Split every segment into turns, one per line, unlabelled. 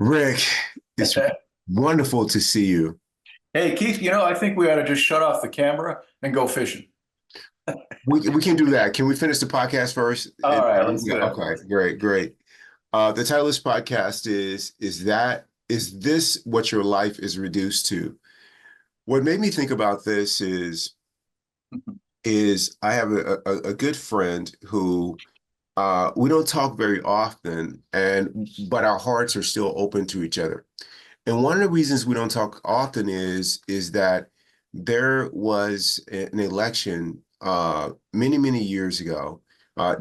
Rick, it's wonderful to see you.
Hey, Keith, I think we ought to just shut off the camera and go fishing.
We can do that. Can we finish the podcast first?
All right, let's do
Yeah,
that.
okay, great, great. The title of this podcast is this what your life is reduced to? What made me think about this is I have a good friend who we don't talk very often, and but our hearts are still open to each other. And one of the reasons we don't talk often is that there was an election many years ago,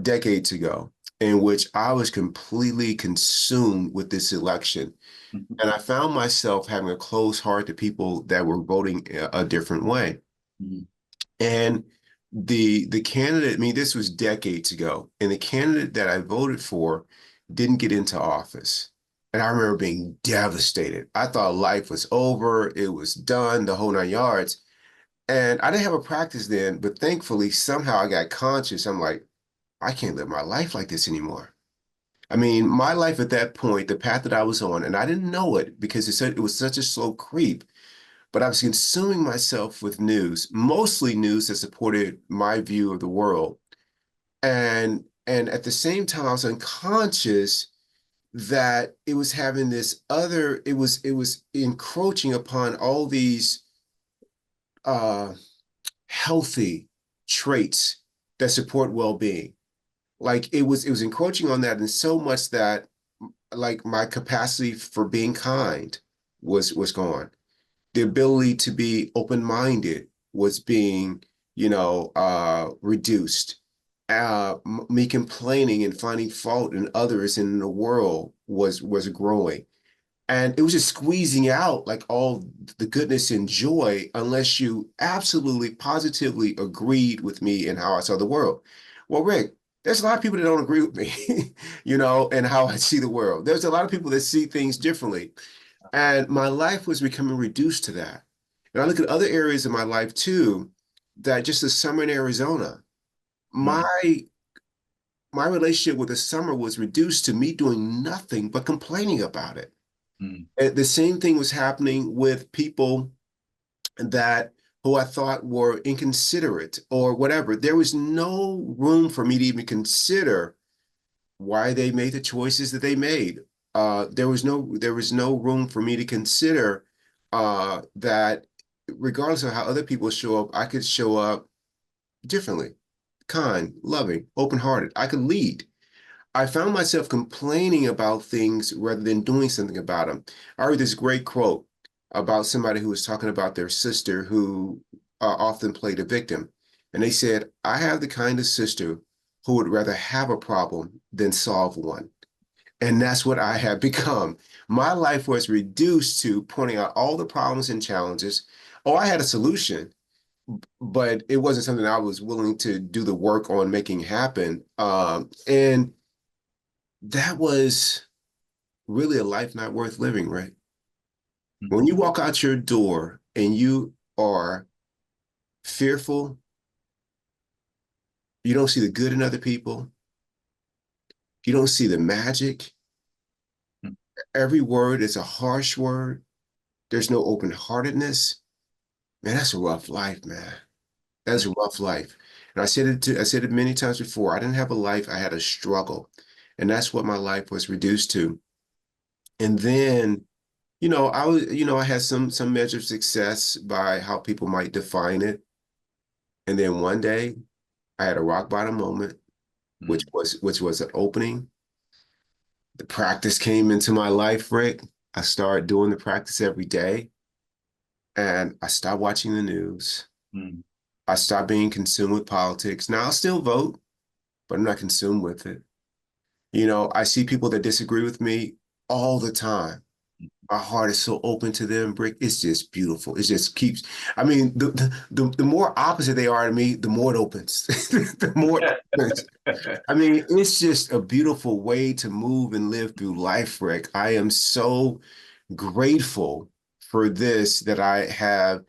decades ago, in which I was completely consumed with this election. And I found myself having a close heart to people that were voting a different way. And the candidate, I mean, this was decades ago, and the candidate that I voted for didn't get into office. And I remember being devastated. I thought life was over, it was done, the whole nine yards. And I didn't have a practice then, but thankfully, somehow I got conscious. I'm like, I can't live my life like this anymore. I mean, my life at that point, the path that I was on, and I didn't know it because it was such a slow creep, but I was consuming myself with news, mostly news that supported my view of the world. And at the same time, I was unconscious that it was having this other, it was encroaching upon all these uh healthy traits that support well-being. Like it was encroaching on that, and so much that like my capacity for being kind was gone. The ability to be open-minded was being, reduced. Me complaining and finding fault in others and in the world was growing. And it was just squeezing out like all the goodness and joy unless you absolutely positively agreed with me in how I saw the world. Well, Rick, there's a lot of people that don't agree with me, and how I see the world. There's a lot of people that see things differently. And my life was becoming reduced to that. And I look at other areas of my life too, that just the summer in Arizona, my
Mm,
my relationship with the summer was reduced to me doing nothing but complaining about it.
mm,
And the same thing was happening with people that who I thought were inconsiderate or whatever. There was no room for me to even consider why they made the choices that they made. There was no room for me to consider that regardless of how other people show up, I could show up differently, kind, loving, open-hearted. I could lead. I found myself complaining about things rather than doing something about them. I read this great quote about somebody who was talking about their sister who often played a victim. And they said, I have the kind of sister who would rather have a problem than solve one. And that's what I have become. My life was reduced to pointing out all the problems and challenges. Oh, I had a solution, but it wasn't something I was willing to do the work on making happen. And that was really a life not worth living, right? When
mm.
you walk out your door and you are fearful, you don't see the good in other people, you don't see the magic. Every word is a harsh word. There's no open-heartedness. Man, that's a rough life, man. That's a rough life. And I said it many times before. I didn't have a life, I had a struggle. And that's what my life was reduced to. And then, I had some measure of success by how people might define it. And then one day I had a rock bottom moment, which
Mm.
was an opening. The practice came into my life, Rick. I started doing the practice every day, and I stopped watching the news.
Mm.
I stopped being consumed with politics. Now I'll still vote, but I'm not consumed with it. I see people that disagree with me all the time. My heart is so open to them, Brick. It's just beautiful. It just keeps, I mean, the more opposite they are to me, the more it opens. The more it opens. I mean, it's just a beautiful way to move and live through life, Rick. I am so grateful for this that I have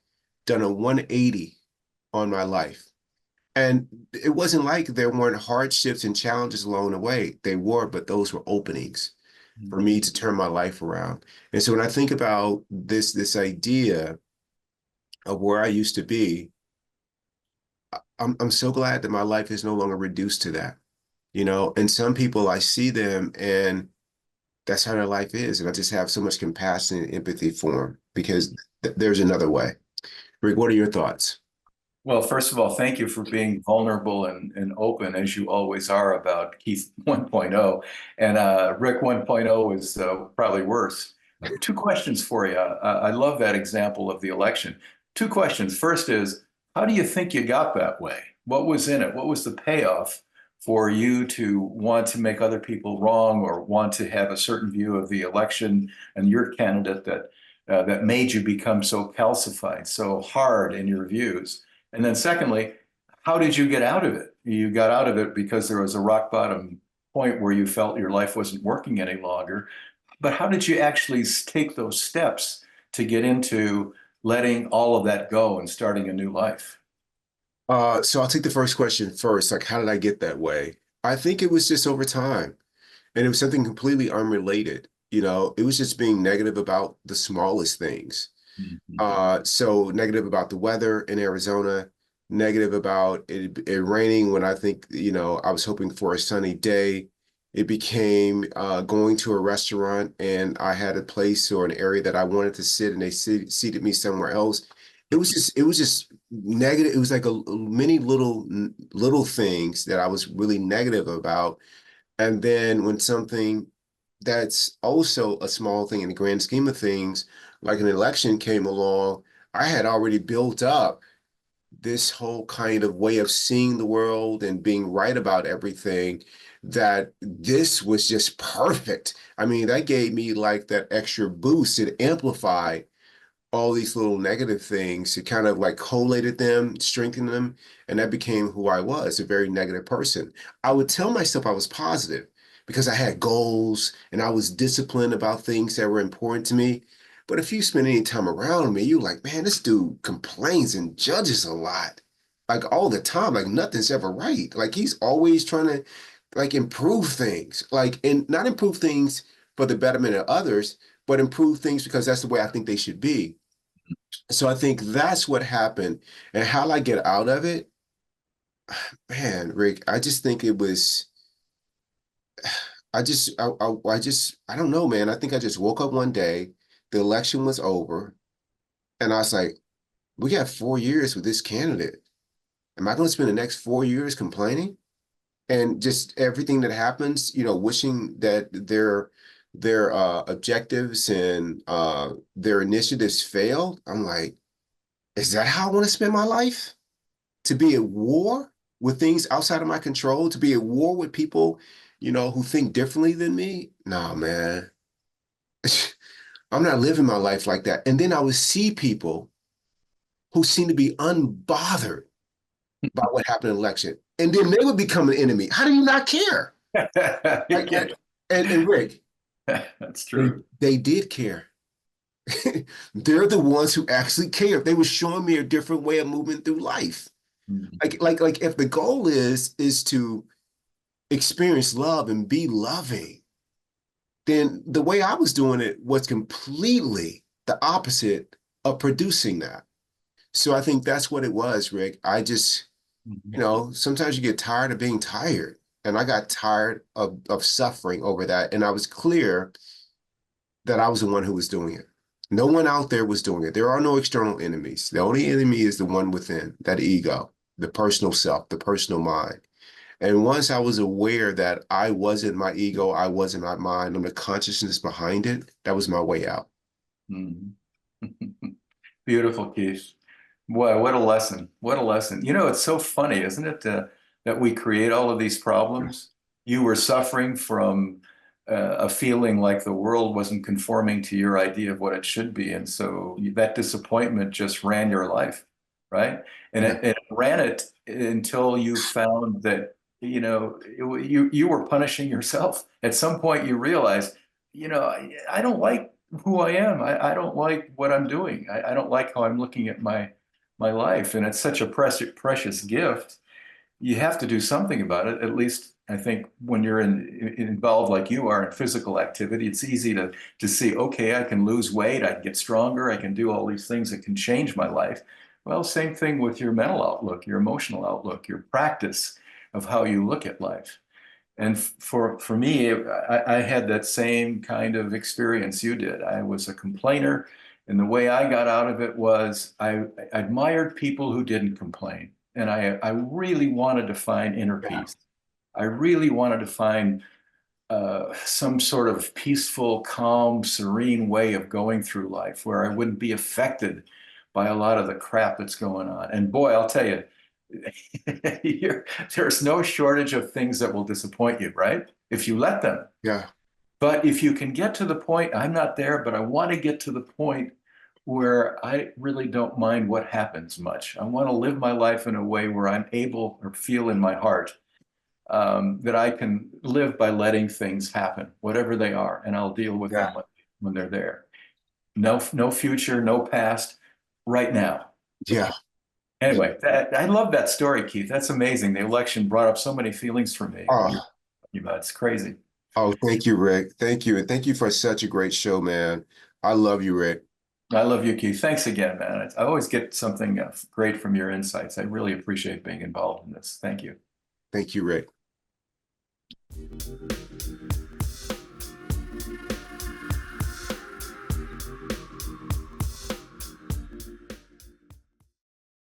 done a 180 on my life. And it wasn't like there weren't hardships and challenges along the way. They were, but those were openings. for me to turn my life around. And so when I think about this idea of where I used to be, I'm so glad that my life is no longer reduced to that. And some people I see them and that's how their life is. And I just have so much compassion and empathy for them because there's another way. Rick, what are your thoughts?
Well, first of all, thank you for being vulnerable and open as you always are about Keith 1.0. And Rick 1.0 is probably worse. Two questions for you. I love that example of the election. Two questions. First is, how do you think you got that way? What was in it? What was the payoff for you to want to make other people wrong or want to have a certain view of the election and your candidate that made you become so calcified, so hard in your views? And then secondly, how did you get out of it? You got out of it because there was a rock bottom point where you felt your life wasn't working any longer. But how did you actually take those steps to get into letting all of that go and starting a new life?
So I'll take the first question first. Like, how did I get that way? I think it was just over time. And it was something completely unrelated. It was just being negative about the smallest things.
Mhm.
So negative about the weather in Arizona, negative about it raining when I think, I was hoping for a sunny day. It became going to a restaurant and I had a place or an area that I wanted to sit and they seated me somewhere else. It was just negative. It was like many little things that I was really negative about. And then when something that's also a small thing in the grand scheme of things, like an election came along, I had already built up this whole kind of way of seeing the world and being right about everything that this was just perfect. I mean, that gave me like that extra boost. It amplified all these little negative things. It kind of like collated them, strengthened them, and that became who I was, a very negative person. I would tell myself I was positive because I had goals and I was disciplined about things that were important to me. But if you spend any time around me, you're like, man, this dude complains and judges a lot, like all the time, like nothing's ever right. Like he's always trying to like improve things, like and not improve things for the betterment of others, but improve things because that's the way I think they should be. So I think that's what happened. And how I get out of it, man, Rick, I just think it was, I don't know, man. I think I just woke up one day, the election was over, and I was like, we got 4 years with this candidate. Am I going to spend the next 4 years complaining? And just everything that happens, wishing that their objectives and their initiatives failed. I'm like, is that how I want to spend my life? To be at war with things outside of my control, to be at war with people, who think differently than me. Nah, man, I'm not living my life like that. And then I would see people who seem to be unbothered by what happened in the election. And then they would become an enemy. How do you not care?
You
Like,
can't.
and Rick,
That's
they,
true.
they did care. They're the ones who actually care. They were showing me a different way of moving through life.
Mhm.
Like if the goal is to experience love and be loving, then the way I was doing it was completely the opposite of producing that. So I think that's what it was, Rick. I just,
Mhm.
sometimes you get tired of being tired. And I got tired of suffering over that. And I was clear that I was the one who was doing it. No one out there was doing it. There are no external enemies. The only enemy is the one within, that ego, the personal self, the personal mind. And once I was aware that I wasn't my ego, I wasn't my mind, and the consciousness behind it, that was my way out.
Mhm. Beautiful, Keith. Boy, what a lesson. What a lesson. It's so funny, isn't it, that we create all of these problems? You were suffering from a feeling like the world wasn't conforming to your idea of what it should be. And so that disappointment just ran your life, right? And
Yeah.
it ran it until you found that, you were punishing yourself. At some point, you realized, I don't like who I am. I don't like what I'm doing. I don't like how I'm looking at my life. And it's such a precious gift. You have to do something about it, at least I think when you're involved like you are in physical activity, it's easy to see, okay, I can lose weight, I can get stronger, I can do all these things that can change my life. Well, same thing with your mental outlook, your emotional outlook, your practice of how you look at life. And for me, I had that same kind of experience you did. I was a complainer, and the way I got out of it was I admired people who didn't complain, and I really wanted to find inner
Yeah.
peace. I really wanted to find some sort of peaceful, calm, serene way of going through life where I wouldn't be affected by a lot of the crap that's going on. And boy, I'll tell you, there's no shortage of things that will disappoint you, right? If you let them.
Yeah.
But if you can get to the point, I'm not there, but I want to get to the point where I really don't mind what happens much. I want to live my life in a way where I'm able or feel in my heart that I can live by letting things happen, whatever they are, and I'll deal with them
Yeah.
when they're there. No future, no past, right now.
Yeah.
Anyway, I love that story, Keith. That's amazing. The election brought up so many feelings for me. What you're
Oh,
talking about, it's crazy.
oh, thank you, Rick. Thank you. And thank you for such a great show, man. I love you, Rick.
I love you, Keith. Thanks again, man. I always get something great from your insights. I really appreciate being involved in this. Thank you.
Thank you, Rick.